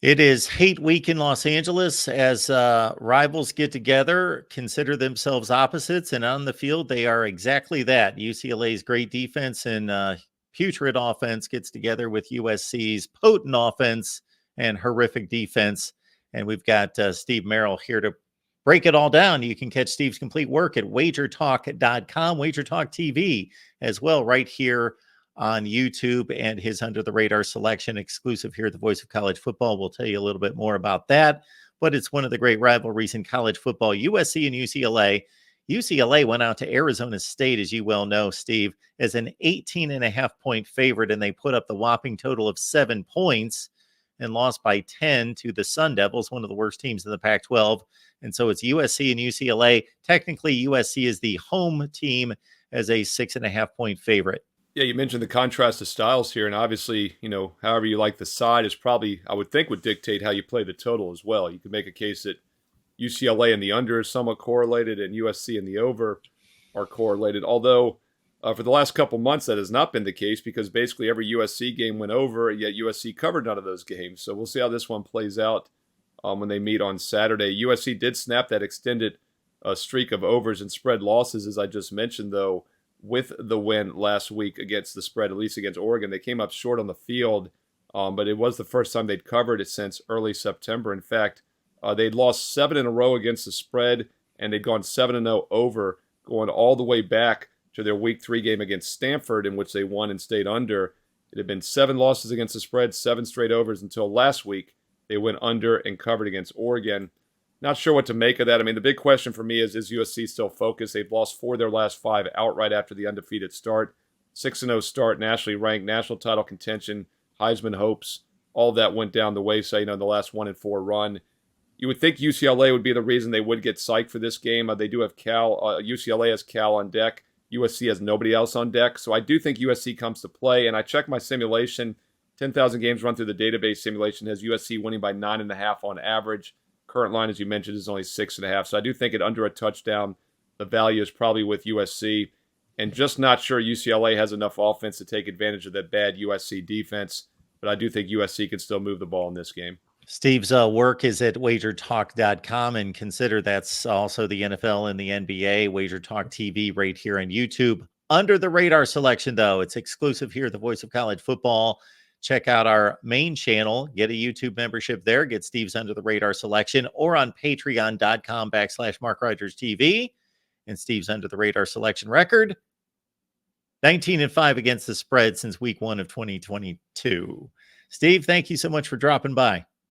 It is hate week in Los Angeles as rivals get together, consider themselves opposites, and on the field, they are exactly that. UCLA's great defense and putrid offense gets together with USC's potent offense and horrific defense. And we've got Steve Merrill here to break it all down. You can catch Steve's complete work at wagertalk.com, WagerTalk TV as well, right here on YouTube, and his Under the Radar selection exclusive here at the Voice of College Football. We'll tell you a little bit more about that, but it's one of the great rivalries in college football. USC and UCLA. UCLA went out to Arizona State, as you well know, Steve, as an 18.5-point favorite, and they put up the whopping total of 7 points and lost by 10 to the Sun Devils, one of the worst teams in the Pac-12. And so it's USC and UCLA. Technically, USC is the home team as a 6.5-point favorite. Yeah, you mentioned the contrast of styles here, and obviously, however you like the side is probably, I would think, would dictate how you play the total as well. You could make a case that UCLA and the under is somewhat correlated, and USC and the over are correlated. Although, for the last couple months, that has not been the case because basically every USC game went over, yet USC covered none of those games. So we'll see how this one plays out when they meet on Saturday. USC did snap that extended streak of overs and spread losses, as I just mentioned, though. With the win last week against the spread, at least against Oregon. They came up short on the field, but it was the first time they'd covered it since early September. In fact, they'd lost 7 in a row against the spread, and they'd gone 7-0 over, going all the way back to their Week 3 game against Stanford, in which they won and stayed under. It had been 7 losses against the spread, 7 straight overs until last week. They went under and covered against Oregon. Not sure what to make of that. I mean, the big question for me is USC still focused? They've lost 4 of their last 5 outright after the undefeated start. 6-0 start, nationally ranked, national title contention, Heisman hopes. All of that went down the wayside, the last 1-4 run. You would think UCLA would be the reason they would get psyched for this game. They do have Cal. UCLA has Cal on deck. USC has nobody else on deck. So I do think USC comes to play. And I checked my simulation. 10,000 games run through the database simulation has USC winning by 9.5 on average. Current line, as you mentioned, is only 6.5. So I do think at under a touchdown, the value is probably with USC. And just not sure UCLA has enough offense to take advantage of that bad USC defense. But I do think USC can still move the ball in this game. Steve's work is at wagertalk.com, and consider that's also the NFL and the NBA. WagerTalk TV right here on YouTube. Under the radar selection, though, it's exclusive here at the Voice of College Football. Check out our main channel, get a YouTube membership there, get Steve's Under the Radar selection, or on patreon.com/MarkRogersTV. And Steve's Under the Radar selection record, 19-5 against the spread since week 1 of 2022. Steve, thank you so much for dropping by.